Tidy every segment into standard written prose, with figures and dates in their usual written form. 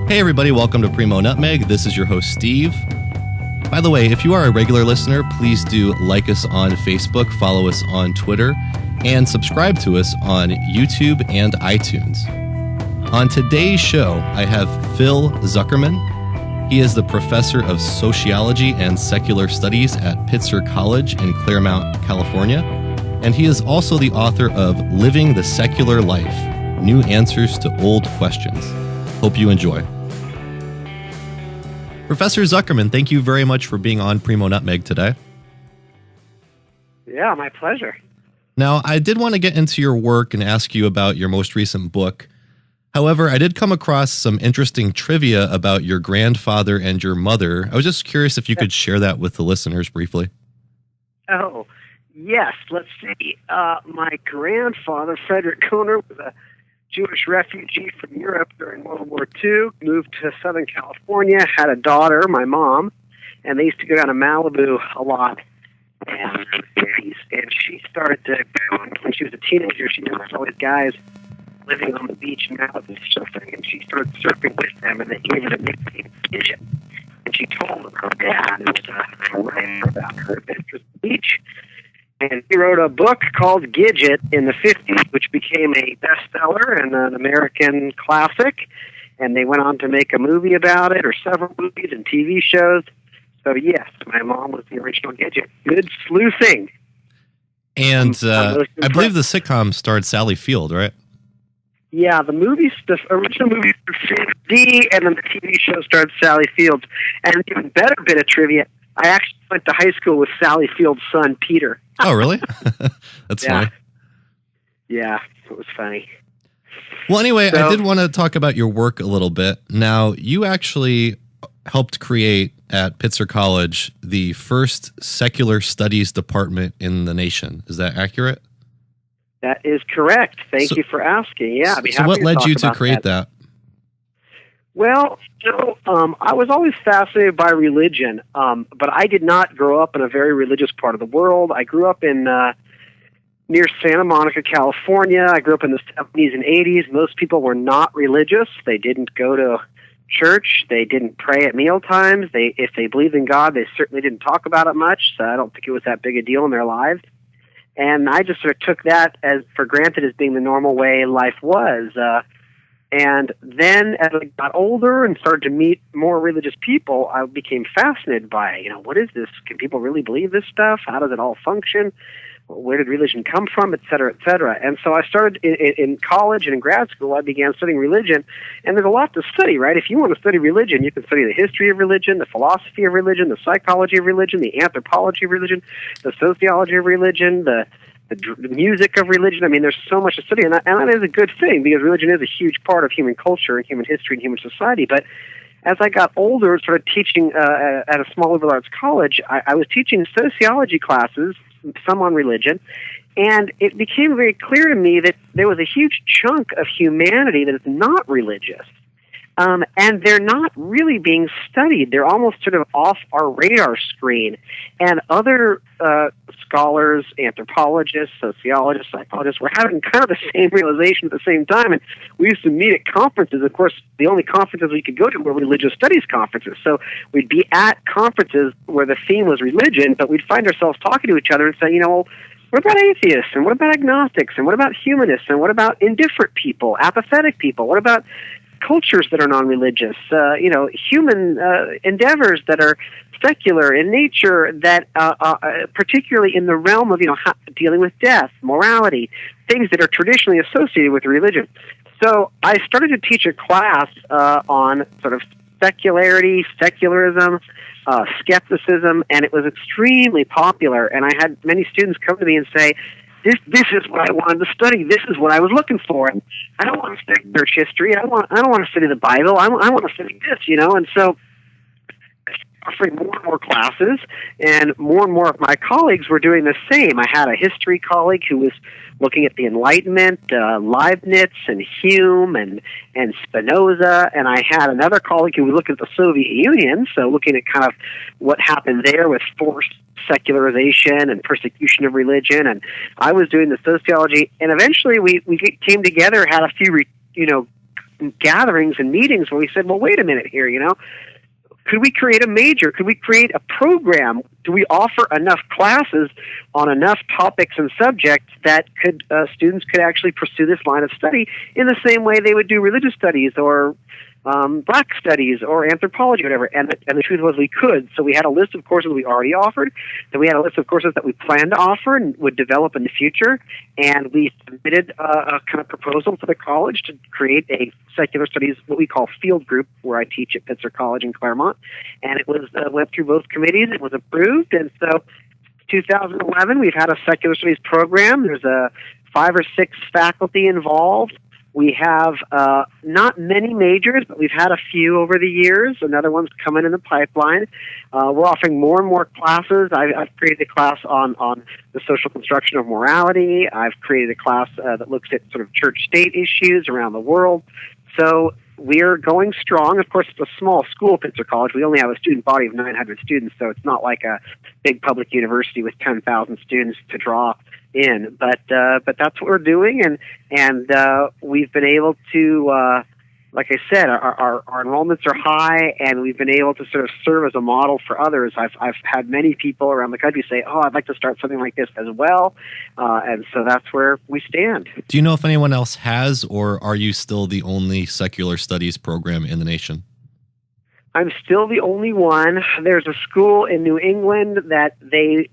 Hey everybody, welcome to PRIMO NUTMEG. This is your host, Steve. By the way, if you are a regular listener, please do like us on Facebook, follow us on Twitter, and subscribe to us on YouTube and iTunes. On today's show, I have Phil Zuckerman. He is the professor of sociology and secular studies at Pitzer College in Claremont, California. And he is also the author of Living the Secular Life, New Answers to Old Questions. Hope you enjoy. Professor Zuckerman, thank you very much for being on PRIMO NUTMEG today. Yeah, my pleasure. Now, I did want to get into your work and ask you about your most recent book. However, I did come across some interesting trivia about your grandfather and your mother. I was just curious if you could share that with the listeners briefly. Oh, yes. Let's see. My grandfather, Frederick Kohner, was a Jewish refugee from Europe during World War II, moved to Southern California, had a daughter, my mom, and they used to go down to Malibu a lot. And she started to, when she was a teenager, she noticed all these guys living on the beach in Malibu surfing, and she started surfing with them, and they gave her the nickname Gidget. And she told her dad, who was a writer about her adventures at the beach, and he wrote a book called Gidget in the 50s, which became a bestseller and an American classic. And they went on to make a movie about it, or several movies and TV shows. So, yes, my mom was the original Gidget. Good sleuthing. And I believe the sitcom starred Sally Field, right? Yeah, the original movie was 50, and then the TV show starred Sally Field. And an even better bit of trivia, I actually went to high school with Sally Field's son, Peter. Oh, really? That's funny. Yeah, it was funny. Well, anyway, I did want to talk about your work a little bit. Now, you actually helped create at Pitzer College the first secular studies department in the nation. Is that accurate? That is correct. Thank you for asking. Yeah, I'd be happy what to led talk you to about create that? Well, I was always fascinated by religion, but I did not grow up in a very religious part of the world. I grew up in near Santa Monica, California. I grew up in the 70s and 80s. Most people were not religious. They didn't go to church. They didn't pray at meal times. If they believed in God, they certainly didn't talk about it much, so I don't think it was that big a deal in their lives. And I just sort of took that as for granted as being the normal way life was. And then as I got older and started to meet more religious people, I became fascinated by, what is this? Can people really believe this stuff? How does it all function? Where did religion come from, et cetera, et cetera? And so I started in college and in grad school, I began studying religion. And there's a lot to study, right? If you want to study religion, you can study the history of religion, the philosophy of religion, the psychology of religion, the anthropology of religion, the sociology of religion, the music of religion. I mean, there's so much to study, and that is a good thing, because religion is a huge part of human culture and human history and human society. But as I got older and started teaching at a small liberal arts college, I was teaching sociology classes, some on religion, and it became very clear to me that there was a huge chunk of humanity that is not religious. And they're not really being studied. They're almost sort of off our radar screen. And other scholars, anthropologists, sociologists, psychologists were having kind of the same realization at the same time. And we used to meet at conferences. Of course, the only conferences we could go to were religious studies conferences. So we'd be at conferences where the theme was religion, but we'd find ourselves talking to each other and saying, well, what about atheists? And what about agnostics? And what about humanists? And what about indifferent people, apathetic people? What about cultures that are non-religious, human endeavors that are secular in nature, that particularly in the realm of dealing with death, morality, things that are traditionally associated with religion. So I started to teach a class on sort of secularity, secularism, skepticism, and it was extremely popular. And I had many students come to me and say, This is what I wanted to study. This is what I was looking for. And I don't want to study church history. I don't want to study the Bible. I want to study this, And so offering more and more classes, and more of my colleagues were doing the same. I had a history colleague who was looking at the Enlightenment, Leibniz and Hume and Spinoza, and I had another colleague who was looking at the Soviet Union, so looking at kind of what happened there with forced secularization and persecution of religion, and I was doing the sociology, and eventually we came together, had a few gatherings and meetings where we said, well, wait a minute here, could we create a major? Could we create a program? Do we offer enough classes on enough topics and subjects that students could actually pursue this line of study in the same way they would do religious studies or black studies or anthropology, whatever? And the truth was we could. So we had a list of courses we already offered. Then we had a list of courses that we planned to offer and would develop in the future. And we submitted a kind of proposal to the college to create a secular studies, what we call field group, where I teach at Pitzer College in Claremont. And it was went through both committees. It was approved. And so 2011, we've had a secular studies program. There's 5 or 6 faculty involved. We have not many majors, but we've had a few over the years. Another one's coming in the pipeline. We're offering more and more classes. I've created a class on the social construction of morality. I've created a class that looks at sort of church-state issues around the world. So we're going strong. Of course, it's a small school, Pitzer College. We only have a student body of 900 students, so it's not like a big public university with 10,000 students to draw in. But that's what we're doing, and we've been able to, like I said, our enrollments are high, and we've been able to sort of serve as a model for others. I've had many people around the country say, "Oh, I'd like to start something like this as well," and so that's where we stand. Do you know if anyone else has, or are you still the only secular studies program in the nation? I'm still the only one. There's a school in New England that they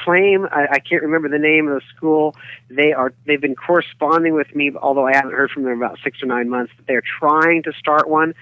claim, I can't remember the name of the school. They've been corresponding with me, although I haven't heard from them in about 6 or 9 months. They're trying to start one.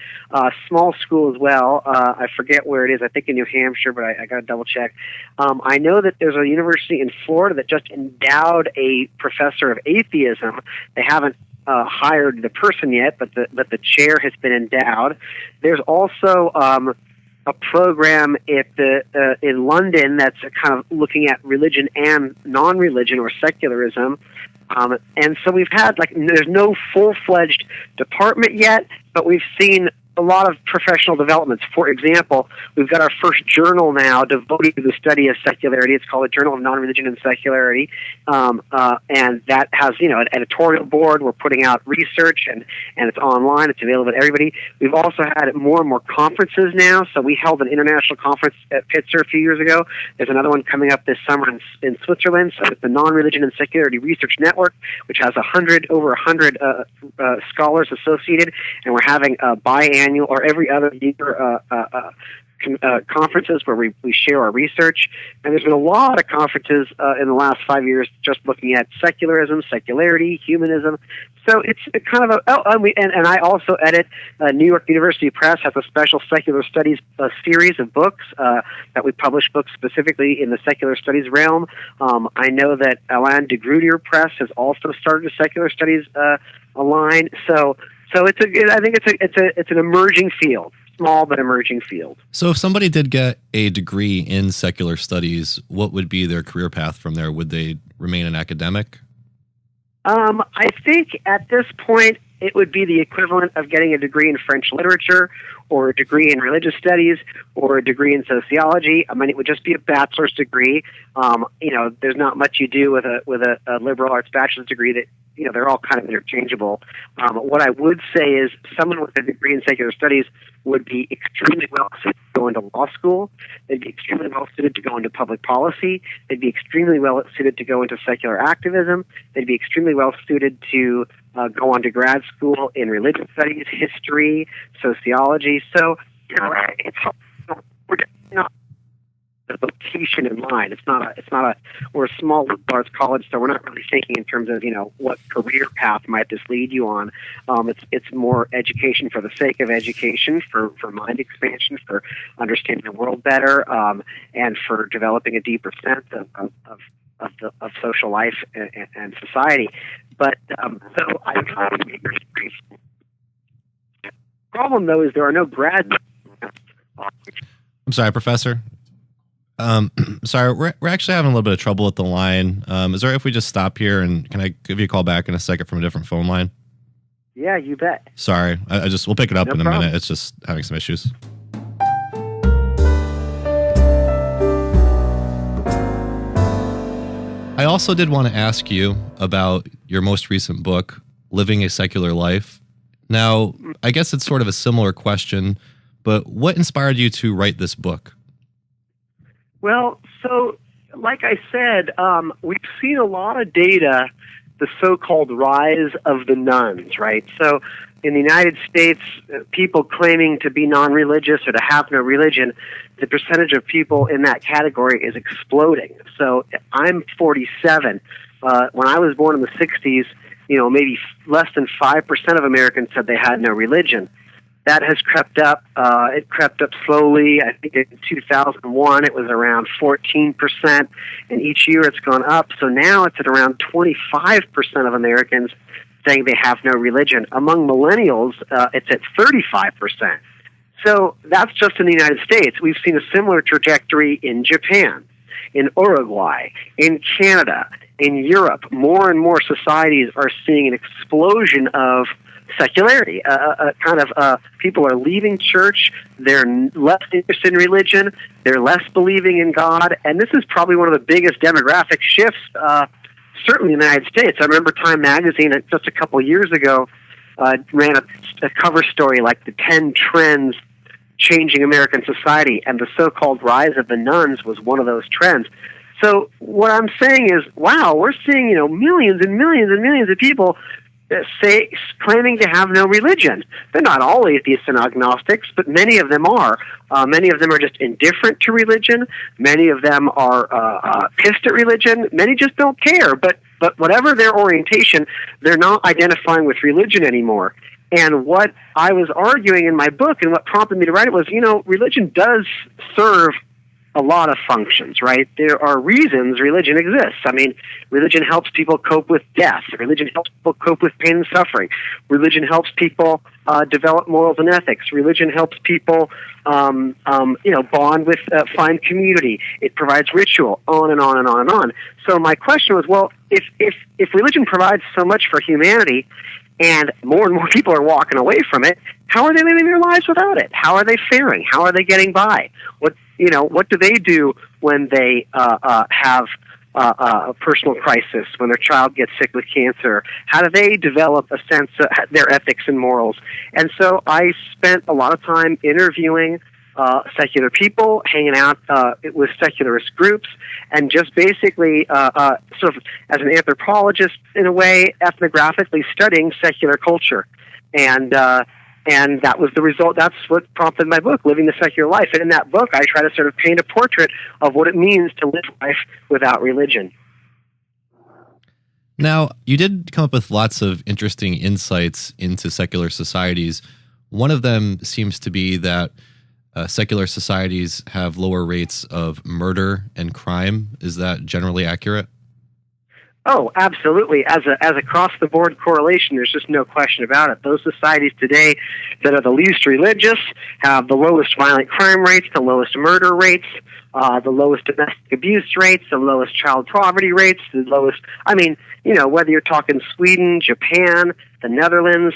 Small school as well. I forget where it is. I think in New Hampshire, but I got to double check. I know that there's a university in Florida that just endowed a professor of atheism. They haven't hired the person yet, but the chair has been endowed. There's also a program in London that's kind of looking at religion and non-religion or secularism. And so we've had, there's no full-fledged department yet, but we've seen a lot of professional developments. For example, we've got our first journal now devoted to the study of secularity. It's called the Journal of Non-Religion and Secularity, and that has an editorial board. We're putting out research, and it's online. It's available to everybody. We've also had more and more conferences now. So we held an international conference at Pitzer a few years ago. There's another one coming up this summer in Switzerland. So it's the Non-Religion and Secularity Research Network, which has over 100 scholars associated, and we're having a biannual or every other year conferences where we share our research. And there's been a lot of conferences in the last 5 years just looking at secularism, secularity, humanism. So it's kind of and I also edit New York University Press has a special secular studies series of books that we publish books specifically in the secular studies realm. I know that Alain de Gruyter Press has also started a secular studies line. So I think it's an emerging field, small but emerging field. So if somebody did get a degree in secular studies, what would be their career path from there? Would they remain an academic? I think at this point it would be the equivalent of getting a degree in French literature or a degree in religious studies or a degree in sociology. I mean, it would just be a bachelor's degree. There's not much you do with a liberal arts bachelor's degree that, they're all kind of interchangeable. What I would say is someone with a degree in secular studies would be extremely well suited to go into law school. They'd be extremely well suited to go into public policy. They'd be extremely well suited to go into secular activism. They'd be extremely well suited to go on to grad school in religious studies, history, sociology. So, we're not the vocation in mind. We're a small liberal arts college, so we're not really thinking in terms of, what career path might this lead you on. It's more education for the sake of education, for mind expansion, for understanding the world better, and for developing a deeper sense of social life and society. But so I try to make it brief. The problem, though, is there are no grad. I'm sorry, Professor. Sorry, we're actually having a little bit of trouble with the line. Is there if we just stop here and can I give you a call back in a second from a different phone line? Yeah, you bet. Sorry, we'll pick it up in a problem. minute. It's just having some issues. I also did want to ask you about your most recent book, Living a Secular Life. Now, I guess it's sort of a similar question, but what inspired you to write this book? Well, so like I said, we've seen a lot of data, the so-called rise of the nuns, right? So in the United States, people claiming to be non-religious or to have no religion, the percentage of people in that category is exploding. So I'm 47. When I was born in the 60s, maybe less than 5% of Americans said they had no religion. That has crept up. It crept up slowly. I think in 2001 it was around 14%, and each year it's gone up. So now it's at around 25% of Americans saying they have no religion. Among millennials, it's at 35%. So that's just in the United States. We've seen a similar trajectory in Japan, in Uruguay, in Canada, in Europe. More and more societies are seeing an explosion of secularity. People are leaving church. They're less interested in religion. They're less believing in God. And this is probably one of the biggest demographic shifts, certainly in the United States. I remember Time Magazine just a couple years ago ran a cover story like the 10 trends changing American society, and the so-called rise of the nuns was one of those trends. So what I'm saying is, wow, we're seeing millions and millions and millions of people claiming to have no religion. They're not all atheists and agnostics, but many of them are. Many of them are just indifferent to religion. Many of them are pissed at religion. Many just don't care. But whatever their orientation, they're not identifying with religion anymore. And what I was arguing in my book and what prompted me to write it was, religion does serve a lot of functions, right? There are reasons religion exists. I mean, religion helps people cope with death. Religion helps people cope with pain and suffering. Religion helps people develop morals and ethics. Religion helps people, bond with, find community. It provides ritual, on and on and on and on. So my question was, well, if religion provides so much for humanity, and more people are walking away from it, how are they living their lives without it? How are they faring? How are they getting by? What do they do when they have a personal crisis, when their child gets sick with cancer? How do they develop a sense of their ethics and morals? And so I spent a lot of time interviewing secular people, hanging out with secularist groups, and just basically sort of as an anthropologist, in a way, ethnographically studying secular culture. And that was the result. That's what prompted my book, Living the Secular Life. And in that book, I try to sort of paint a portrait of what it means to live life without religion. Now, you did come up with lots of interesting insights into secular societies. One of them seems to be that secular societies have lower rates of murder and crime. Is that generally accurate? Oh, absolutely. As across-the-board correlation, there's just no question about it. Those societies today that are the least religious have the lowest violent crime rates, the lowest murder rates, the lowest domestic abuse rates, the lowest child poverty rates, the lowest, whether you're talking Sweden, Japan, the Netherlands,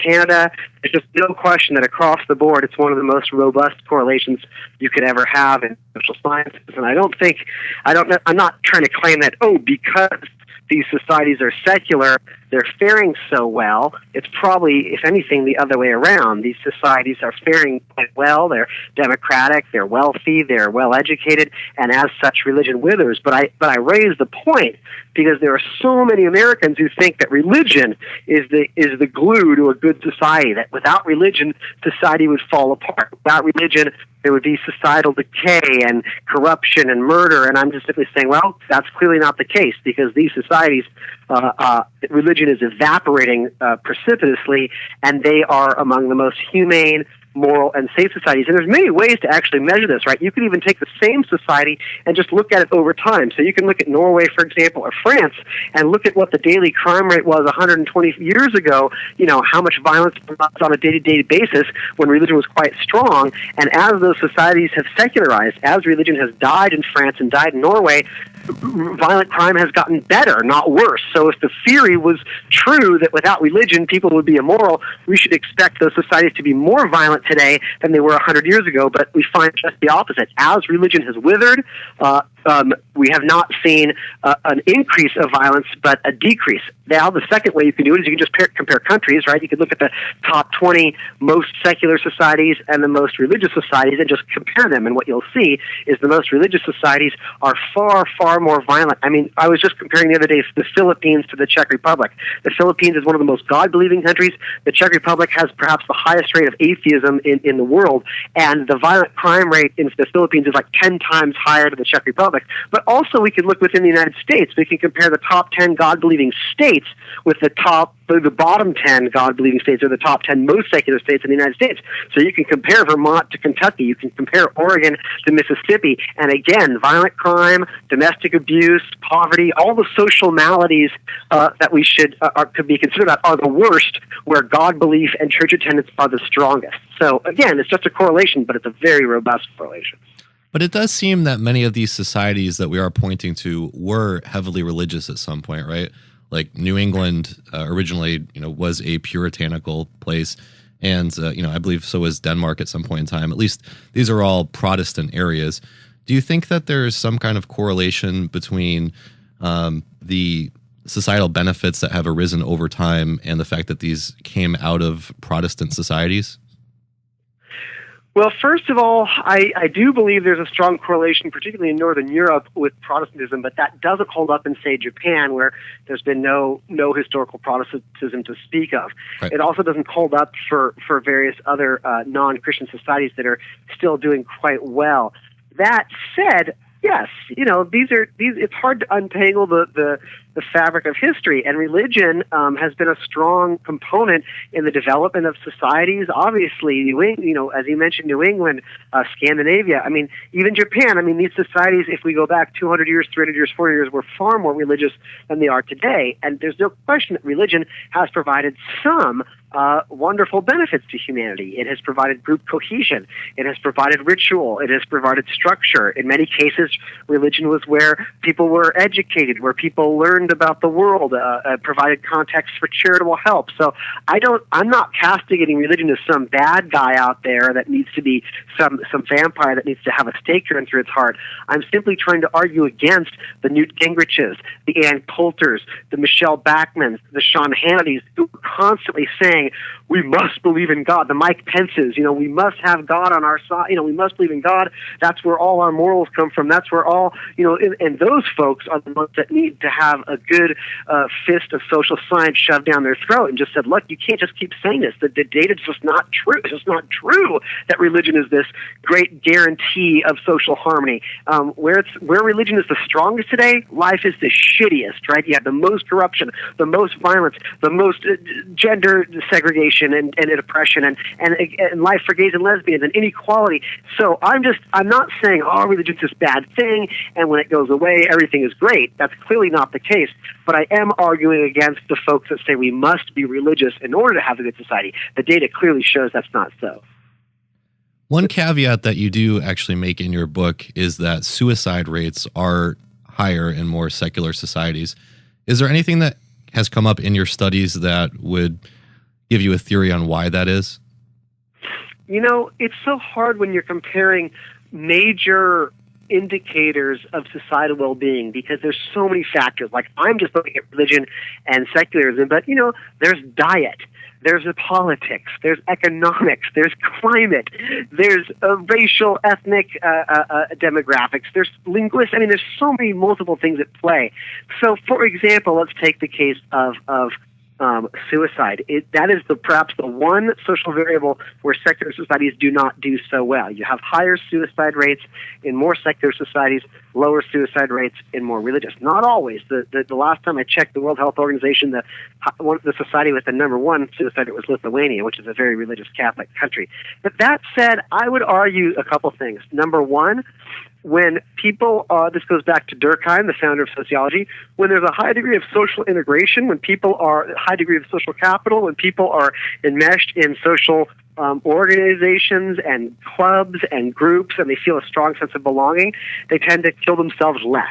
Canada, there's just no question that across the board it's one of the most robust correlations you could ever have in social sciences. And I'm not trying to claim that, because these societies are secular, they're faring so well. It's probably, if anything, the other way around. These societies are faring quite well. They're democratic, they're wealthy, they're well-educated, and as such, religion withers. But I raise the point because there are so many Americans who think that religion is the glue to a good society, that without religion, society would fall apart. Without religion, there would be societal decay and corruption and murder. And I'm just simply saying, well, that's clearly not the case, because these societies, religion is evaporating precipitously, and they are among the most humane, moral, and safe societies. And there's many ways to actually measure this, right? You can even take the same society and just look at it over time. So you can look at Norway, for example, or France, and look at what the daily crime rate was 120 years ago, how much violence was on a day-to-day basis when religion was quite strong. And as those societies have secularized, as religion has died in France and died in Norway, violent crime has gotten better, not worse. So if the theory was true that without religion people would be immoral, we should expect those societies to be more violent today than they were 100 years ago. But we find just the opposite. As religion has withered, we have not seen an increase of violence, but a decrease. Now, the second way you can do it is you can just compare countries, right? You can look at the top 20 most secular societies and the most religious societies and just compare them. And what you'll see is the most religious societies are far, far more violent. I mean, I was just comparing the other day the Philippines to the Czech Republic. The Philippines is one of the most God-believing countries. The Czech Republic has perhaps the highest rate of atheism in the world, and the violent crime rate in the Philippines is like 10 times higher than the Czech Republic. But also we can look within the United States. We can compare the top 10 God-believing states with the bottom 10 God-believing states, or the top 10 most secular states in the United States. So you can compare Vermont to Kentucky. You can compare Oregon to Mississippi. And again, violent crime, domestic abuse, poverty, all the social maladies that we could be considered are the worst, where God belief and church attendance are the strongest. So again, it's just a correlation, but it's a very robust correlation. But it does seem that many of these societies that we are pointing to were heavily religious at some point, right? Like New England originally, was a puritanical place, and I believe so was Denmark at some point in time. At least these are all Protestant areas. Do you think that there's some kind of correlation between the societal benefits that have arisen over time and the fact that these came out of Protestant societies? Well, first of all, I do believe there's a strong correlation, particularly in Northern Europe, with Protestantism, but that doesn't hold up in, say, Japan, where there's been no historical Protestantism to speak of. Right. It also doesn't hold up for various other non-Christian societies that are still doing quite well. That said, yes, it's hard to untangle the fabric of history, and religion has been a strong component in the development of societies. Obviously, as you mentioned, New England, Scandinavia. I mean, even Japan. I mean, these societies, if we go back 200 years, 300 years, 400 years, were far more religious than they are today. And there's no question that religion has provided some wonderful benefits to humanity. It has provided group cohesion. It has provided ritual. It has provided structure. In many cases, religion was where people were educated, where people learned about the world, provided context for charitable help. So I'm not castigating religion as some bad guy out there that needs to be some vampire that needs to have a stake run through its heart. I'm simply trying to argue against the Newt Gingriches, the Ann Coulters, the Michelle Bachmans, the Sean Hannitys, who are constantly saying, we must believe in God. The Mike Pences, we must have God on our side. We must believe in God. That's where all our morals come from. That's where all, and those folks are the ones that need to have a good fist of social science shoved down their throat and just said, look, you can't just keep saying this. The data is just not true. It's just not true that religion is this great guarantee of social harmony. Where religion is the strongest today, life is the shittiest, right? You have the most corruption, the most violence, the most gender segregation and oppression and life for gays and lesbians and inequality. So I'm not saying, religion's this bad thing, and when it goes away, everything is great. That's clearly not the case. But I am arguing against the folks that say we must be religious in order to have a good society. The data clearly shows that's not so. One caveat that you do actually make in your book is that suicide rates are higher in more secular societies. Is there anything that has come up in your studies that would give you a theory on why that is? It's so hard when you're comparing major indicators of societal well-being because there's so many factors. Like, I'm just looking at religion and secularism, but, there's diet, there's politics, there's economics, there's climate, there's racial, ethnic demographics, there's linguistics. I mean, there's so many multiple things at play. So, for example, let's take the case of suicide. That is perhaps the one social variable where secular societies do not do so well. You have higher suicide rates in more secular societies, lower suicide rates in more religious. Not always. The last time I checked the World Health Organization, the society with the number one suicide rate was Lithuania, which is a very religious Catholic country. But that said, I would argue a couple things. Number one, when people, this goes back to Durkheim, the founder of sociology, when there's a high degree of social integration, when people are a high degree of social capital, when people are enmeshed in social organizations and clubs and groups, and they feel a strong sense of belonging, they tend to kill themselves less.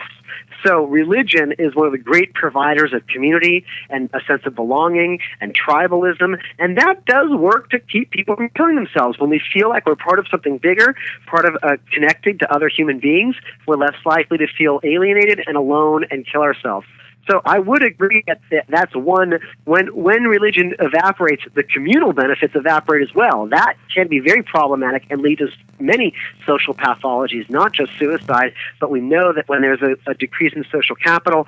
So religion is one of the great providers of community and a sense of belonging and tribalism, and that does work to keep people from killing themselves. When we feel like we're part of something bigger, part of connected to other human beings, we're less likely to feel alienated and alone and kill ourselves. So I would agree that that's one, when religion evaporates, the communal benefits evaporate as well. That can be very problematic and lead to many social pathologies, not just suicide, but we know that when there's a decrease in social capital,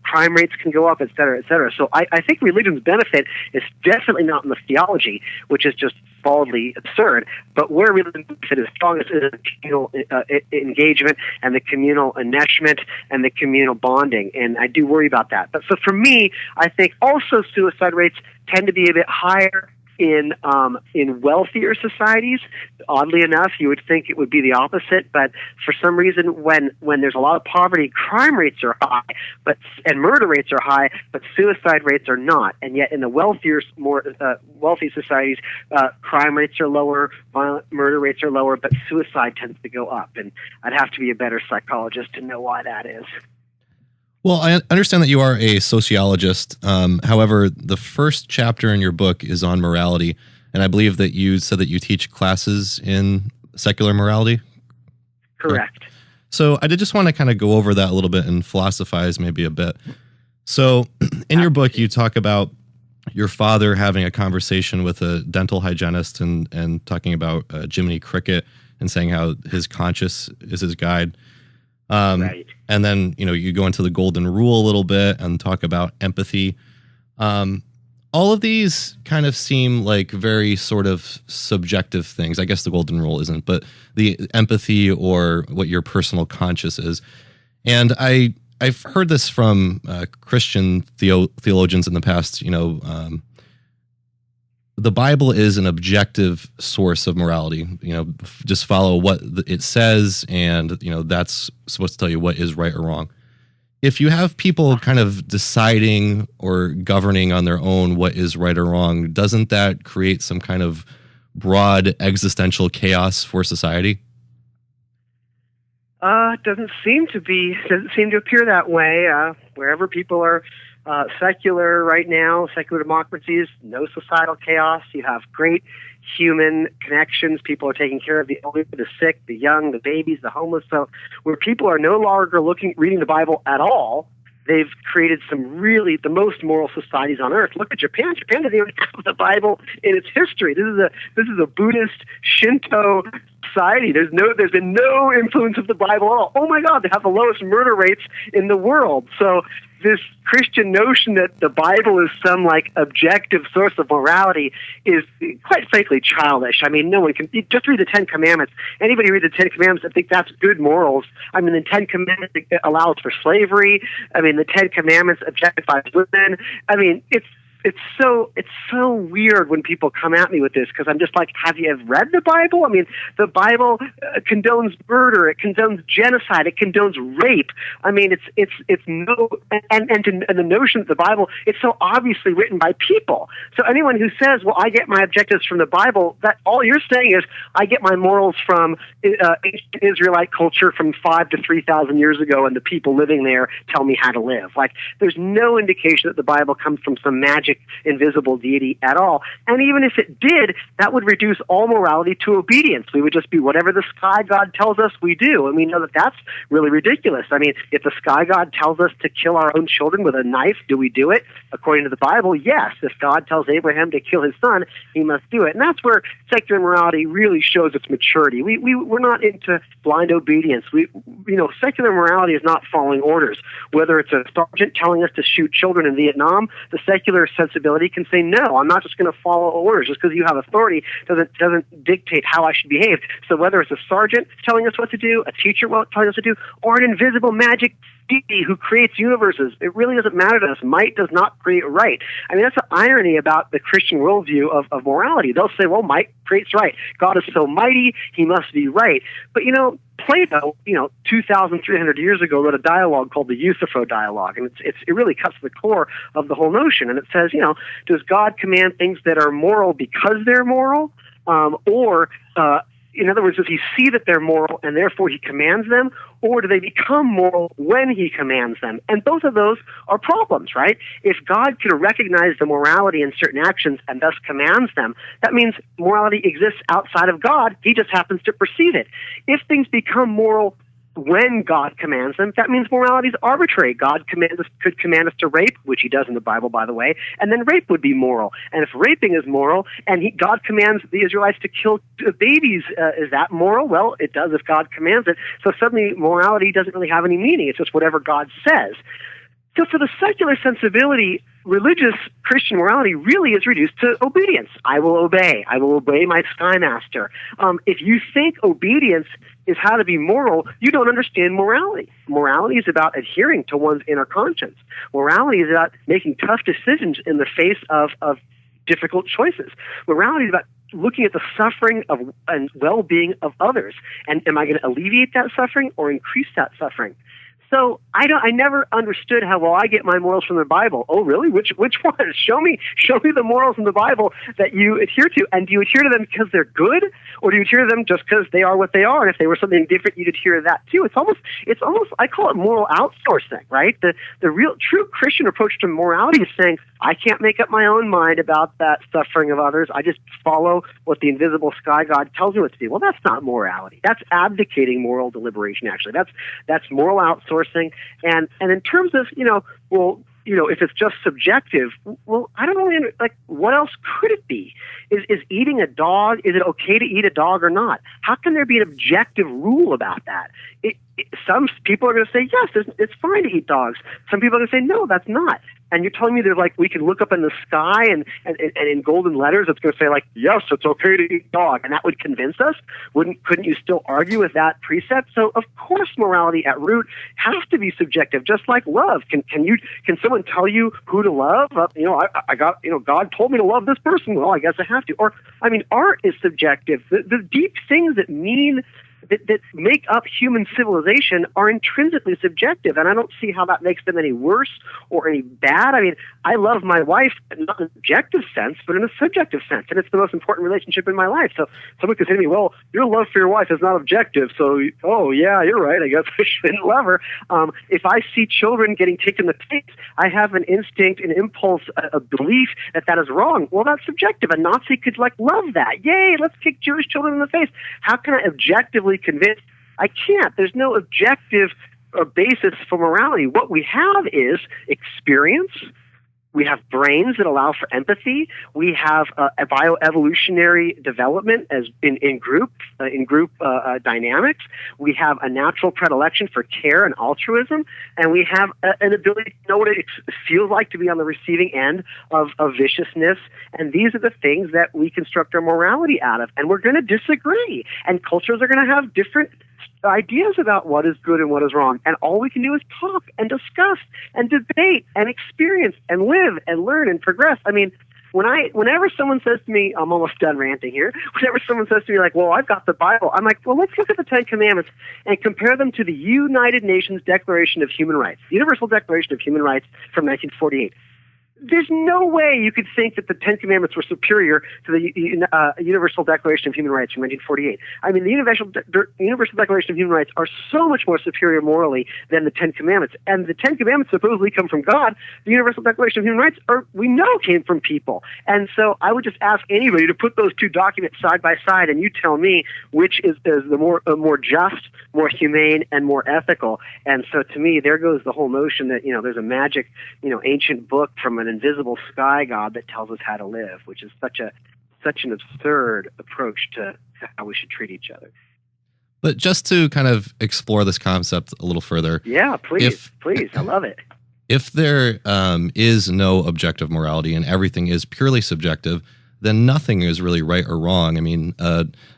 crime rates can go up, et cetera, et cetera. So I think religion's benefit is definitely not in the theology, which is just baldly absurd, but where religion is strongest is the communal engagement and the communal enmeshment and the communal bonding, and I do worry about that. But so for me, I think also suicide rates tend to be a bit higher in wealthier societies. Oddly enough, you would think it would be the opposite, but for some reason, when there's a lot of poverty, crime rates are high, and murder rates are high, but suicide rates are not. And yet, in the wealthier, more wealthy societies, crime rates are lower, violent murder rates are lower, but suicide tends to go up. And I'd have to be a better psychologist to know why that is. Well, I understand that you are a sociologist. However, the first chapter in your book is on morality, and I believe that you said that you teach classes in secular morality. Correct. So I did just want to kind of go over that a little bit and philosophize maybe a bit. So in your book, you talk about your father having a conversation with a dental hygienist and talking about Jiminy Cricket and saying how his conscience is his guide. Right. And then, you go into the golden rule a little bit and talk about empathy. All of these kind of seem like very sort of subjective things. I guess the golden rule isn't, but the empathy or what your personal conscience is. And I've heard this from Christian theologians in the past, the Bible is an objective source of morality. Just follow what it says, and that's supposed to tell you what is right or wrong. If you have people kind of deciding or governing on their own what is right or wrong, doesn't that create some kind of broad existential chaos for society? Doesn't seem to appear that way. Wherever people are secular right now, secular democracies, no societal chaos. You have great human connections. People are taking care of the elderly, the sick, the young, the babies, the homeless. So where people are no longer reading the Bible at all, they've created the most moral societies on earth. Look at Japan. Japan doesn't even have the Bible in its history. This is a Buddhist Shinto society. There's been no influence of the Bible at all. Oh my God, they have the lowest murder rates in the world. So this Christian notion that the Bible is some objective source of morality is quite frankly childish. I mean, no one can just read the Ten Commandments. Anybody who reads the Ten Commandments, I think that's good morals. I mean, the Ten Commandments allows for slavery. I mean, the Ten Commandments objectifies women. I mean, it's so weird when people come at me with this, because I'm just like, have you read the Bible? I mean, the Bible condones murder, it condones genocide, it condones rape. I mean, it's the notion that the Bible, it's so obviously written by people. So anyone who says, well, I get my objectives from the Bible, that all you're saying is, I get my morals from ancient Israelite culture from 5,000 to 3,000 years ago, and the people living there tell me how to live. There's no indication that the Bible comes from some magic invisible deity at all. And even if it did, that would reduce all morality to obedience. We would just be whatever the sky god tells us we do. And we know that that's really ridiculous. I mean, if the sky god tells us to kill our own children with a knife, do we do it? According to the Bible, yes. If God tells Abraham to kill his son, he must do it. And that's where secular morality really shows its maturity. We're not into blind obedience. Secular morality is not following orders. Whether it's a sergeant telling us to shoot children in Vietnam, the secular sensibility can say, no, I'm not just going to follow orders. Just because you have authority doesn't dictate how I should behave. So whether it's a sergeant telling us what to do, a teacher telling us what to do, or an invisible magic deity who creates universes, it really doesn't matter to us. Might does not create right. I mean, that's the irony about the Christian worldview of morality. They'll say, well, might creates right. God is so mighty, he must be right. But, Plato, 2,300 years ago, wrote a dialogue called the Euthyphro dialogue, and it really cuts to the core of the whole notion. And it says, does God command things that are moral because they're moral? In other words, does he see that they're moral and therefore he commands them, or do they become moral when he commands them? And both of those are problems, right? If God can recognize the morality in certain actions and thus commands them, that means morality exists outside of God. He just happens to perceive it. If things become moral when God commands them, that means morality is arbitrary. God could command us to rape, which he does in the Bible, by the way, and then rape would be moral. And if raping is moral, and God commands the Israelites to kill babies, is that moral? Well, it does if God commands it. So suddenly morality doesn't really have any meaning. It's just whatever God says. So for the secular sensibility, religious Christian morality really is reduced to obedience. I will obey. I will obey my sky master. If you think obedience is how to be moral, you don't understand morality. Morality is about adhering to one's inner conscience. Morality is about making tough decisions in the face of difficult choices. Morality is about looking at the suffering and well-being of others. And am I going to alleviate that suffering or increase that suffering? So I never understood how, well, I get my morals from the Bible. Oh, really? Which ones? Show me the morals in the Bible that you adhere to. And do you adhere to them because they're good, or do you adhere to them just because they are what they are? And if they were something different, you'd adhere to that too. It's almost I call it moral outsourcing, right? The real true Christian approach to morality is saying, I can't make up my own mind about that suffering of others. I just follow what the invisible sky God tells me what to do. Well, that's not morality. That's abdicating moral deliberation, actually. That's moral outsourcing. And in terms of, if it's just subjective, well, I don't really, what else could it be? Is eating a dog, is it okay to eat a dog or not? How can there be an objective rule about that? Some people are going to say, yes, it's fine to eat dogs. Some people are going to say, no, that's not. And you're telling me we can look up in the sky and in golden letters it's going to say yes, it's okay to eat dog, and that would convince us? Couldn't you still argue with that precept? So of course morality at root has to be subjective, just like love. Can someone tell you who to love? God told me to love this person. Well, I guess I have to. Or art is subjective. The deep things that make up human civilization are intrinsically subjective, and I don't see how that makes them any worse or any bad. I love my wife not in an objective sense, but in a subjective sense, and it's the most important relationship in my life. So someone could say to me, well, your love for your wife is not objective, so, oh, yeah, you're right, I guess I shouldn't love her. If I see children getting kicked in the face, I have an instinct, an impulse, a belief that is wrong. Well, that's subjective. A Nazi could, love that. Yay, let's kick Jewish children in the face. How can I objectively convince? I can't. There's no objective basis for morality. What we have is experience. We have brains that allow for empathy. We have a bioevolutionary development as in group dynamics. We have a natural predilection for care and altruism, and we have an ability to know what it feels like to be on the receiving end of viciousness. And these are the things that we construct our morality out of. And we're going to disagree, and cultures are going to have different ideas about what is good and what is wrong, and all we can do is talk and discuss and debate and experience and live and learn and progress. Whenever someone says to me, I'm almost done ranting here, whenever someone says to me well, I've got the Bible, I'm like, well, let's look at the Ten Commandments and compare them to the United Nations Declaration of Human Rights, the Universal Declaration of Human Rights from 1948. There's no way you could think that the Ten Commandments were superior to the Universal Declaration of Human Rights from 1948. The Universal Declaration of Human Rights are so much more superior morally than the Ten Commandments. And the Ten Commandments supposedly come from God. The Universal Declaration of Human Rights we know came from people. And so I would just ask anybody to put those two documents side by side, and you tell me which is the more just, more humane, and more ethical. And so to me, there goes the whole notion that there's a magic ancient book from an invisible sky God that tells us how to live, which is such an absurd approach to how we should treat each other. But just to kind of explore this concept a little further. Yeah, please. I love it. If there is no objective morality and everything is purely subjective, then nothing is really right or wrong.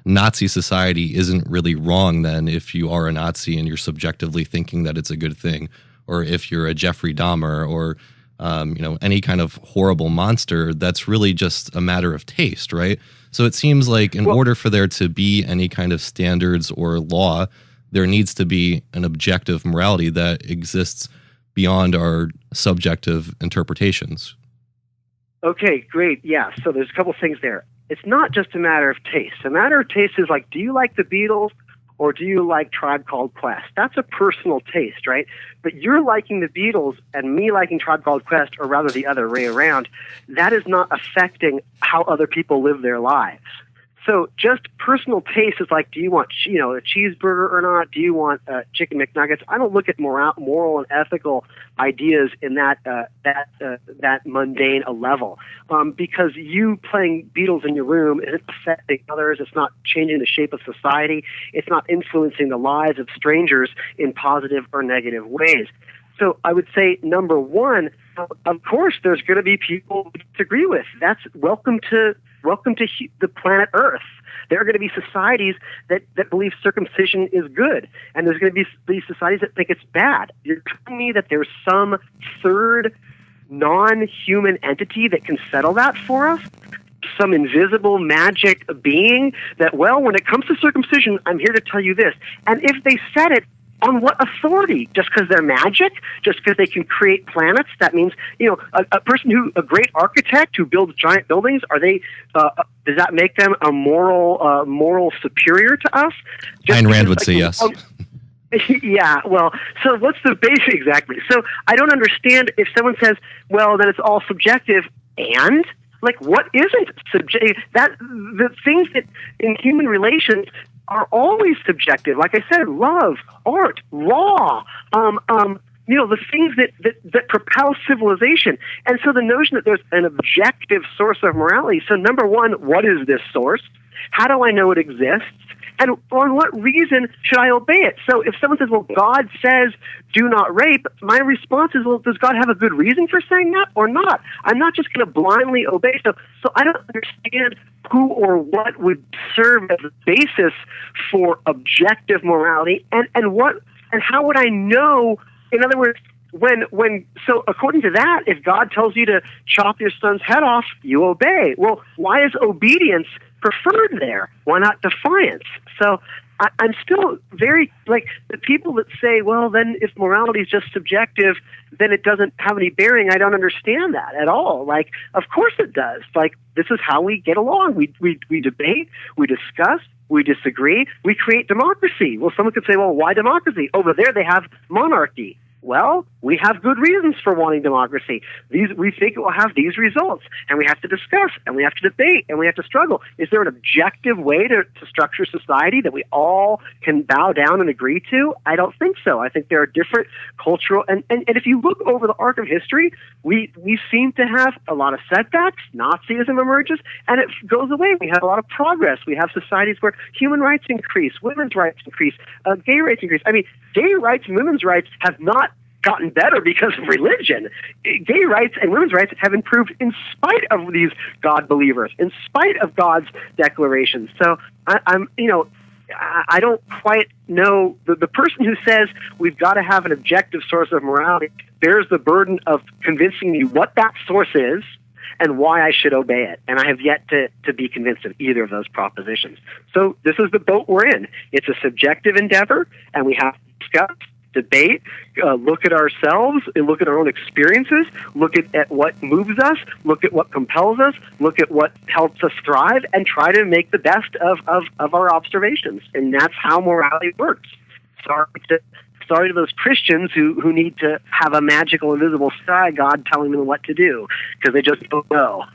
Nazi society isn't really wrong then if you are a Nazi and you're subjectively thinking that it's a good thing, or if you're a Jeffrey Dahmer or any kind of horrible monster. That's really just a matter of taste, right? So it seems like in order for there to be any kind of standards or law, there needs to be an objective morality that exists beyond our subjective interpretations. Okay, great. Yeah, so there's a couple things there. it's not just a matter of taste. A matter of taste is like, do you like the Beatles or do you like Tribe Called Quest? That's a personal taste, right? But you're liking the Beatles and me liking Tribe Called Quest, or rather the other way around, that is not affecting how other people live their lives. So just personal taste is like, do you want, a cheeseburger or not? Do you want chicken McNuggets? I don't look at moral and ethical ideas in that mundane a level, because you playing Beatles in your room isn't affecting others. It's not changing the shape of society. It's not influencing the lives of strangers in positive or negative ways. So I would say, number one, of course, there's going to be people who disagree with. That's welcome to the planet Earth. There are going to be societies that believe circumcision is good, and there's going to be societies that think it's bad. You're telling me that there's some third non-human entity that can settle that for us? Some invisible magic being that, well, when it comes to circumcision, I'm here to tell you this. And if they said it, on what authority? Just because they're magic? Just because they can create planets? That means, a great architect who builds giant buildings, are they? Does that make them a moral superior to us? Ayn Rand would say yes. Yeah, well, so what's the basic exactly? So I don't understand if someone says, well, then it's all subjective, and like, what isn't subjective? That the things that in human relations are always subjective. Like I said, love, art, law, the things that propel civilization. And so the notion that there's an objective source of morality. So number one, what is this source? How do I know it exists? And on what reason should I obey it? So if someone says, well, God says do not rape, my response is, well, does God have a good reason for saying that or not? I'm not just going to blindly obey. So I don't understand who or what would serve as a basis for objective morality, and how would I know? In other words, so according to that, if God tells you to chop your son's head off, you obey. Well, why is obedience preferred there? Why not defiance? So I'm still very, like, the people that say, well, then if morality is just subjective, then it doesn't have any bearing. I don't understand that at all. Like, of course it does. Like, this is how we get along. We debate, we discuss, we disagree, we create democracy. Well, someone could say, well, why democracy? Over there they have monarchy. Well, we have good reasons for wanting democracy. We think it will have these results, and we have to discuss, and we have to debate, and we have to struggle. Is there an objective way to structure society that we all can bow down and agree to? I don't think so. I think there are different cultural, and if you look over the arc of history, we seem to have a lot of setbacks. Nazism emerges, and it goes away. We have a lot of progress. We have societies where human rights increase, women's rights increase, gay rights increase. I mean, gay rights and women's rights have not gotten better because of religion. Gay rights and women's rights have improved in spite of these God believers, in spite of God's declarations. So I don't quite know. The person who says we've got to have an objective source of morality bears the burden of convincing me what that source is and why I should obey it. And I have yet to be convinced of either of those propositions. So this is the boat we're in. It's a subjective endeavor, and we have to discuss, debate, look at ourselves, and look at our own experiences, look at what moves us, look at what compels us, look at what helps us thrive, and try to make the best of our observations. And that's how morality works. Sorry to those Christians who need to have a magical, invisible sky God telling them what to do, because they just don't know.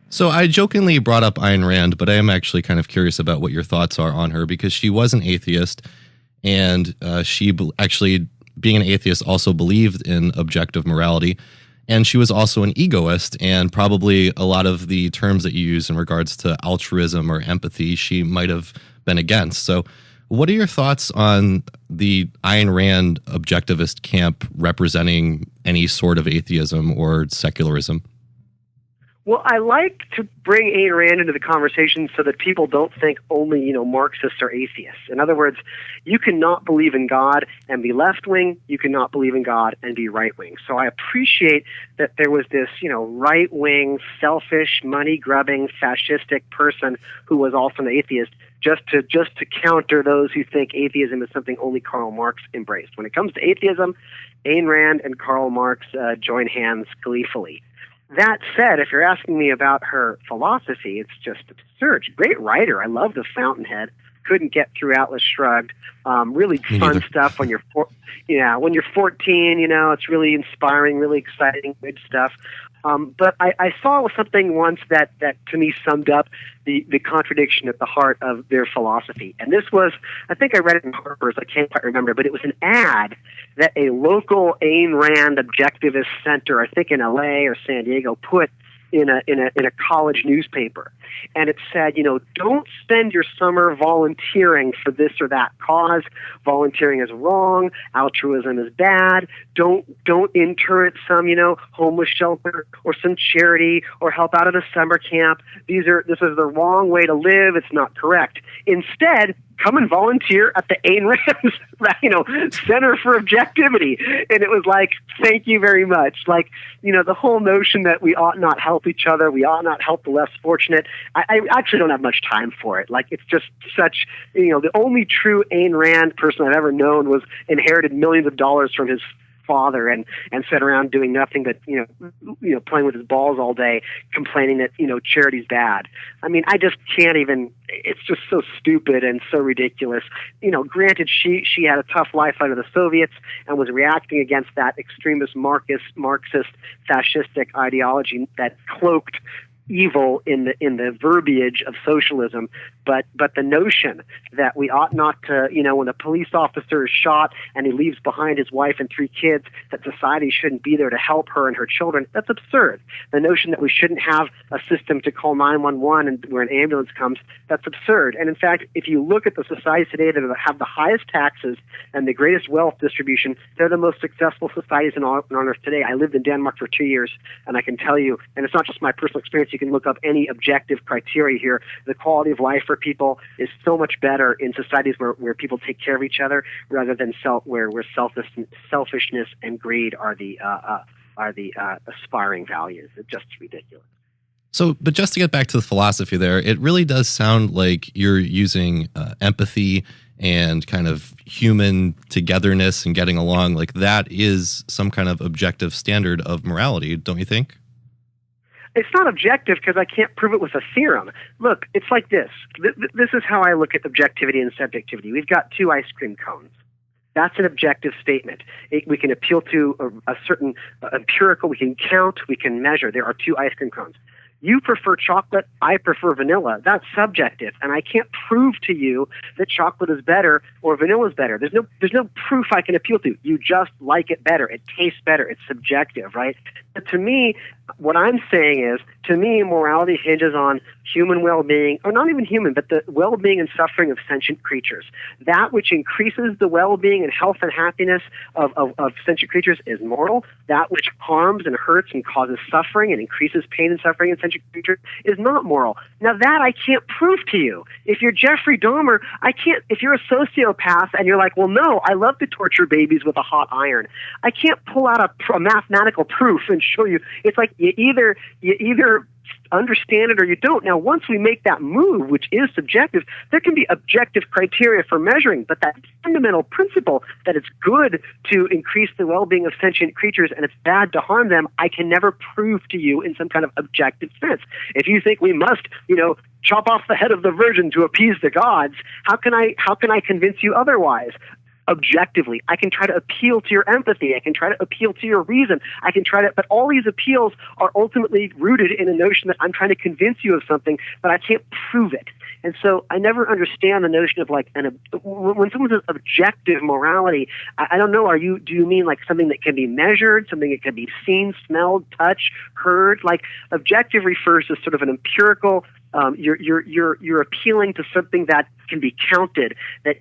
So I jokingly brought up Ayn Rand, but I am actually kind of curious about what your thoughts are on her, because she was an atheist. And she actually, being an atheist, also believed in objective morality. And she was also an egoist, and probably a lot of the terms that you use in regards to altruism or empathy, she might have been against. So what are your thoughts on the Ayn Rand objectivist camp representing any sort of atheism or secularism? Well, I like to bring Ayn Rand into the conversation so that people don't think only, Marxists are atheists. In other words, you cannot believe in God and be left-wing. You cannot believe in God and be right-wing. So I appreciate that there was this, right-wing, selfish, money-grubbing, fascistic person who was also an atheist, just to counter those who think atheism is something only Karl Marx embraced. When it comes to atheism, Ayn Rand and Karl Marx join hands gleefully. That said, if you're asking me about her philosophy, it's just absurd. Great writer. I love The Fountainhead. Couldn't get through Atlas Shrugged. Really fun stuff when you're when you're 14. It's really inspiring, really exciting, good stuff. But I saw something once that to me summed up the contradiction at the heart of their philosophy. And this was, I think I read it in Harper's, I can't quite remember, but it was an ad that a local Ayn Rand objectivist center, I think in LA or San Diego, put in a college newspaper. And it said, don't spend your summer volunteering for this or that cause. Volunteering is wrong. Altruism is bad. Don't intern at some, homeless shelter or some charity or help out at a summer camp. This is the wrong way to live. It's not correct. Instead, come and volunteer at the Ayn Rand, Center for Objectivity. And it was like, thank you very much. Like, the whole notion that we ought not help each other, we ought not help the less fortunate. I actually don't have much time for it. Like, it's just such, the only true Ayn Rand person I've ever known inherited millions of dollars from his father and sat around doing nothing but playing with his balls all day, complaining that charity's bad. I mean, I just can't even. It's just so stupid and so ridiculous. Granted, she had a tough life under the Soviets and was reacting against that extremist Marxist fascistic ideology that cloaked evil in the verbiage of socialism, but the notion that we ought not to, when a police officer is shot and he leaves behind his wife and 3 kids, that society shouldn't be there to help her and her children, that's absurd. The notion that we shouldn't have a system to call 911 and where an ambulance comes, that's absurd. And in fact, if you look at the societies today that have the highest taxes and the greatest wealth distribution, they're the most successful societies on earth today. I lived in Denmark for 2 years, and I can tell you, and it's not just my personal experience, you can look up any objective criteria here. The quality of life for people is so much better in societies where people take care of each other rather than where selfishness and greed are the aspiring values. It's just ridiculous. So, but just to get back to the philosophy there, it really does sound like you're using empathy and kind of human togetherness and getting along. Like that is some kind of objective standard of morality, don't you think? It's not objective because I can't prove it with a theorem. Look, it's like this. This is how I look at objectivity and subjectivity. We've got 2 ice cream cones. That's an objective statement. We can appeal to a certain empirical, we can count, we can measure. There are 2 ice cream cones. You prefer chocolate, I prefer vanilla. That's subjective, and I can't prove to you that chocolate is better or vanilla is better. There's no proof I can appeal to. You just like it better. It tastes better. It's subjective, right? But to me, what I'm saying is, to me, morality hinges on human well-being, or not even human, but the well-being and suffering of sentient creatures. That which increases the well-being and health and happiness of sentient creatures is moral. That which harms and hurts and causes suffering and increases pain and suffering in sentient creatures is not moral. Now that I can't prove to you. If you're Jeffrey Dahmer, I can't. If you're a sociopath and you're like, well, no, I love to torture babies with a hot iron, I can't pull out a mathematical proof and show you. It's like you either understand it or you don't. Now, once we make that move, which is subjective, there can be objective criteria for measuring, but that fundamental principle that it's good to increase the well-being of sentient creatures and it's bad to harm them, I can never prove to you in some kind of objective sense. If you think we must, chop off the head of the virgin to appease the gods, how can I convince you otherwise? Objectively, I can try to appeal to your empathy. I can try to appeal to your reason. But all these appeals are ultimately rooted in a notion that I'm trying to convince you of something, but I can't prove it. And so I never understand the notion of when someone says objective morality, I don't know. Do you mean like something that can be measured, something that can be seen, smelled, touched, heard? Like objective refers to sort of an empirical. You're appealing to something that can be counted, that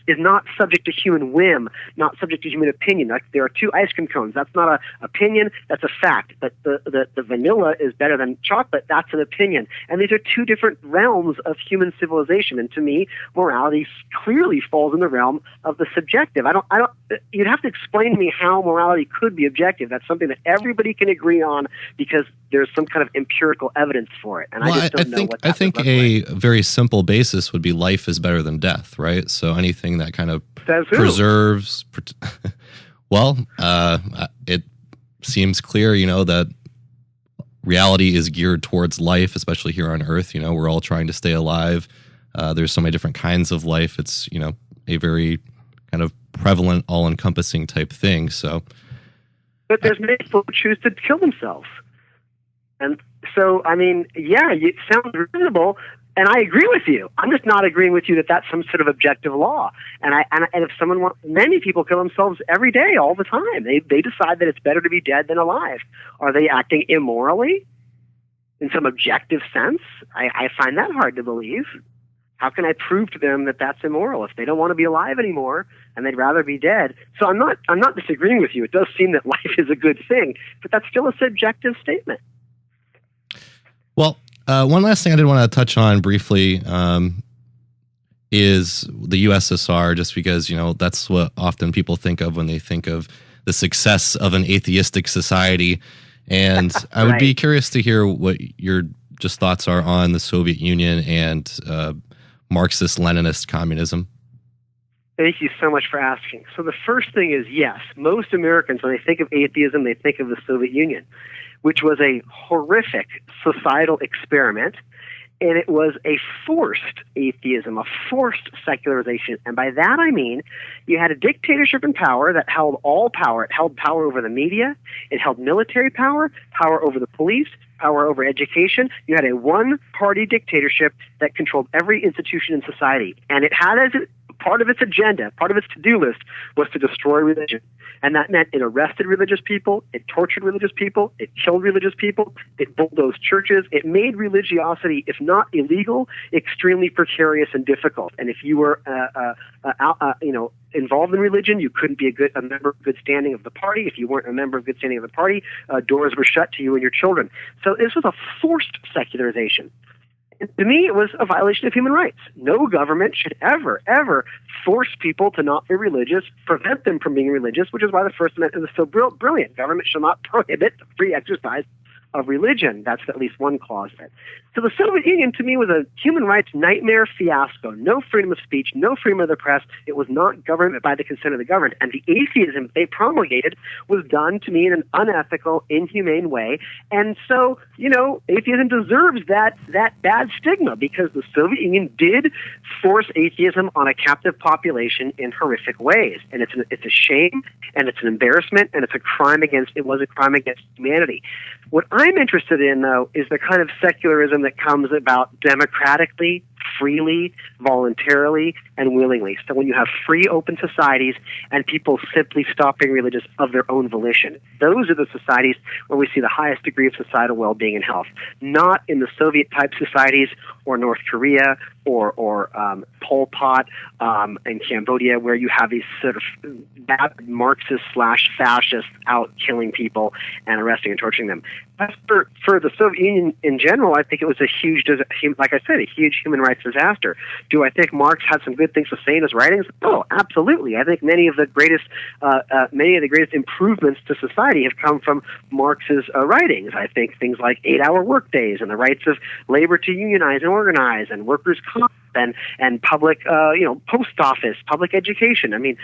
is not subject to human whim, not subject to human opinion. Like there are 2 ice cream cones. That's not an opinion. That's a fact. But the vanilla is better than chocolate. That's an opinion. And these are 2 different realms of human civilization. And to me, morality clearly falls in the realm of the subjective. You'd have to explain to me how morality could be objective. That's something that everybody can agree on because there's some kind of empirical evidence for it. And I just don't know what that I think a very simple basis would be life is better than death, right? So anything that kind of preserves, it seems clear, that reality is geared towards life, especially here on Earth. You know, we're all trying to stay alive. There's so many different kinds of life. It's, you know, a very kind of prevalent, all-encompassing type thing. So, but there's many people who choose to kill themselves. And so, I mean, yeah, it sounds reasonable, and I agree with you. I'm just not agreeing with you that that's some sort of objective law. And if someone wants, many people kill themselves every day, all the time. They decide that it's better to be dead than alive. Are they acting immorally in some objective sense? I find that hard to believe. How can I prove to them that that's immoral if they don't want to be alive anymore and they'd rather be dead? So I'm not disagreeing with you. It does seem that life is a good thing, but that's still a subjective statement. Well, one last thing I did want to touch on briefly is the USSR, just because, you know, that's what often people think of when they think of the success of an atheistic society. And I would be curious to hear what your just thoughts are on the Soviet Union and Marxist-Leninist communism. Thank you so much for asking. So the first thing is, yes, most Americans, when they think of atheism, they think of the Soviet Union, which was a horrific societal experiment, and it was a forced atheism, a forced secularization. And by that I mean you had a dictatorship in power that held all power. It held power over the media. It held military power, power over the police, power over education. You had a one-party dictatorship that controlled every institution in society. And it had as part of its agenda, part of its to-do list, was to destroy religion. And that meant it arrested religious people, it tortured religious people, it killed religious people, it bulldozed churches, it made religiosity, if not illegal, extremely precarious and difficult. And if you were, involved in religion, you couldn't be a member of good standing of the party. If you weren't a member of good standing of the party, doors were shut to you and your children. So this was a forced secularization. To me, it was a violation of human rights. No government should ever force people to not be religious, prevent them from being religious, which is why the First Amendment is so brilliant. Government shall not prohibit the free exercise of religion. That's at least one clause of it. So the Soviet Union, to me, was a human rights nightmare fiasco. No freedom of speech, no freedom of the press. It was not government by the consent of the governed. And the atheism they promulgated was done, to me, in an unethical, inhumane way. And so, you know, atheism deserves that bad stigma, because the Soviet Union did force atheism on a captive population in horrific ways. And it's a shame, and it's an embarrassment, and it was a crime against humanity. What I'm interested in, though, is the kind of secularism that comes about democratically, freely, voluntarily, and willingly. So when you have free, open societies and people simply stop being religious of their own volition, those are the societies where we see the highest degree of societal well-being and health. Not in the Soviet-type societies or North Korea or Pol Pot in Cambodia, where you have these sort of bad Marxist/fascists out killing people and arresting and torturing them. As for the Soviet Union in general, I think it was a huge, like I said, a huge human rights disaster. Do I think Marx had some good things to say in his writings? Oh, absolutely. I think many of the greatest improvements to society have come from Marx's writings. I think things like 8-hour workdays and the rights of labor to unionize and organize and workers' comp and public, post office, public education. I mean,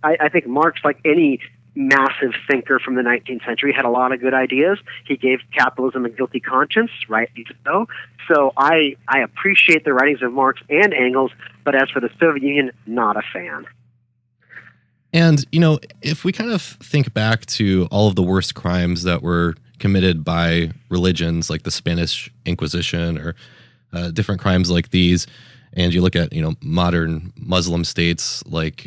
I think Marx, like any massive thinker from the 19th century, had a lot of good ideas. He gave capitalism a guilty conscience, rightly so. So I appreciate the writings of Marx and Engels, but as for the Soviet Union, not a fan. And, you know, if we kind of think back to all of the worst crimes that were committed by religions like the Spanish Inquisition or different crimes like these, and you look at, you know, modern Muslim states like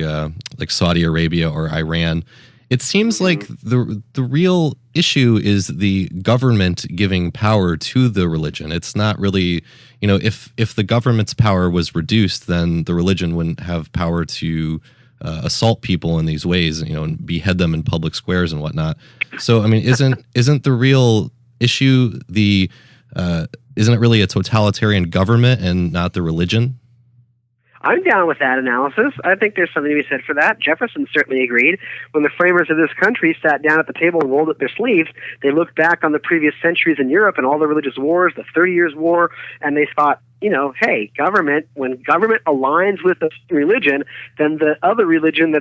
Saudi Arabia or Iran, it seems like the real issue is the government giving power to the religion. It's not really, you know, if the government's power was reduced, then the religion wouldn't have power to assault people in these ways, you know, and behead them in public squares and whatnot. So, I mean, isn't the real issue isn't it really a totalitarian government and not the religion? I'm down with that analysis. I think there's something to be said for that. Jefferson certainly agreed. When the framers of this country sat down at the table and rolled up their sleeves, they looked back on the previous centuries in Europe and all the religious wars, the 30 Years' War, and they thought, hey, when government aligns with a religion, then the other religion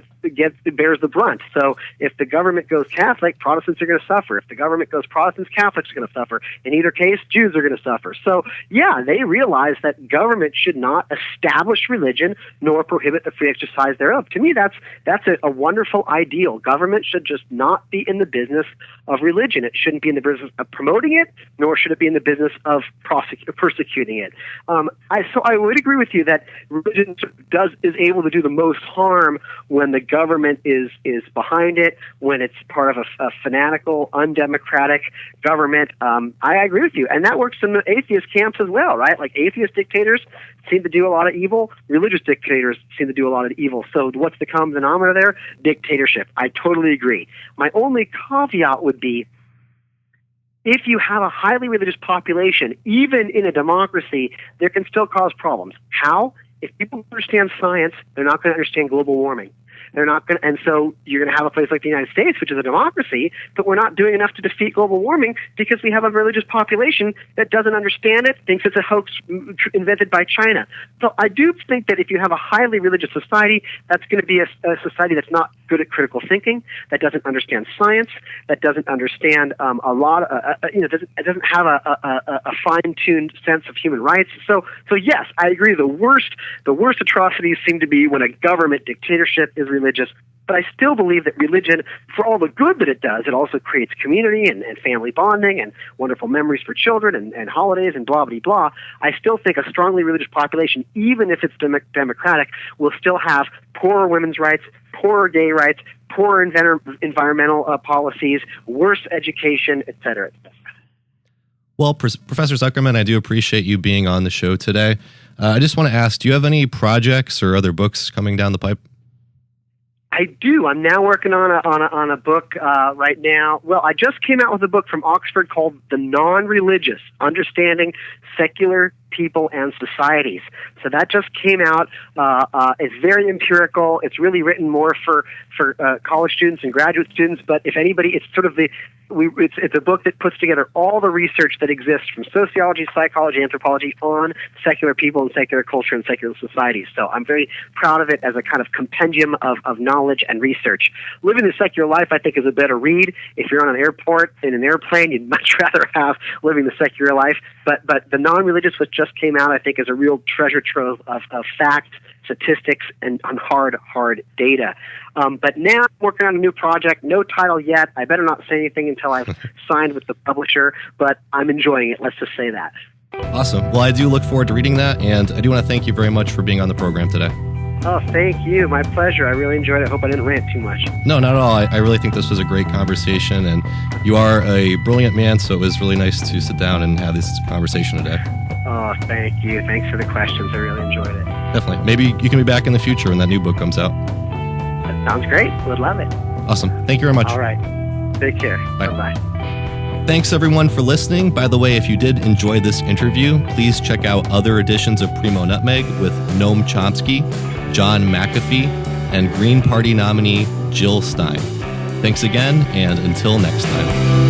bears the brunt. So if the government goes Catholic, Protestants are going to suffer. If the government goes Protestants, Catholics are going to suffer. In either case, Jews are going to suffer. So yeah, they realize that government should not establish religion nor prohibit the free exercise thereof. To me, that's a wonderful ideal. Government should just not be in the business of religion. It shouldn't be in the business of promoting it, nor should it be in the business of persecuting it. So I would agree with you that religion is able to do the most harm when the government is behind it, when it's part of a fanatical, undemocratic government. I agree with you, and that works in the atheist camps as well, right? Like atheist dictators seem to do a lot of evil. Religious dictators seem to do a lot of evil. So what's the common denominator there? Dictatorship. I totally agree. My only caveat would be, if you have a highly religious population, even in a democracy, there can still cause problems. How? If people understand science, they're not going to understand global warming. They're not going to, and so you're going to have a place like the United States, which is a democracy, but we're not doing enough to defeat global warming because we have a religious population that doesn't understand it, thinks it's a hoax invented by China. So I do think that if you have a highly religious society, that's going to be a society that's not good at critical thinking, that doesn't understand science, that doesn't understand it doesn't have a fine-tuned sense of human rights. So yes, I agree. The worst atrocities seem to be when a government dictatorship is religious, but I still believe that religion, for all the good that it does, it also creates community and family bonding and wonderful memories for children and holidays and blah, blah, blah. I still think a strongly religious population, even if it's democratic, will still have poorer women's rights, poorer gay rights, poorer environmental policies, worse education, et cetera, et cetera. Well, Professor Zuckerman, I do appreciate you being on the show today. I just want to ask, do you have any projects or other books coming down the pipe? I do. I'm now working on a book right now. Well, I just came out with a book from Oxford called The Non-Religious: Understanding Secular People and Societies. So that just came out. It's very empirical. It's really written more for college students and graduate students. But if anybody, it's sort of it's a book that puts together all the research that exists from sociology, psychology, anthropology on secular people and secular culture and secular societies. So I'm very proud of it as a kind of compendium of knowledge and research. Living the Secular Life, I think, is a better read. If you're on an airport, in an airplane, you'd much rather have Living the Secular Life. But The Non-Religious, which just came out, I think, is a real treasure trove of facts, statistics, and on hard data. But now I'm working on a new project. No title yet. I better not say anything until I've signed with the publisher, but I'm enjoying it. Let's just say that. Awesome. Well, I do look forward to reading that, and I do want to thank you very much for being on the program today. Oh, thank you. My pleasure. I really enjoyed it. I hope I didn't rant too much. No, not at all. I really think this was a great conversation, and you are a brilliant man, so it was really nice to sit down and have this conversation today. Oh, thank you. Thanks for the questions. I really enjoyed it. Definitely. Maybe you can be back in the future when that new book comes out. That sounds great. Would love it. Awesome. Thank you very much. All right. Take care. Bye. Bye-bye. Thanks, everyone, for listening. By the way, if you did enjoy this interview, please check out other editions of PRIMO NUTMEG with Noam Chomsky, John McAfee, and Green Party nominee Jill Stein. Thanks again, and until next time.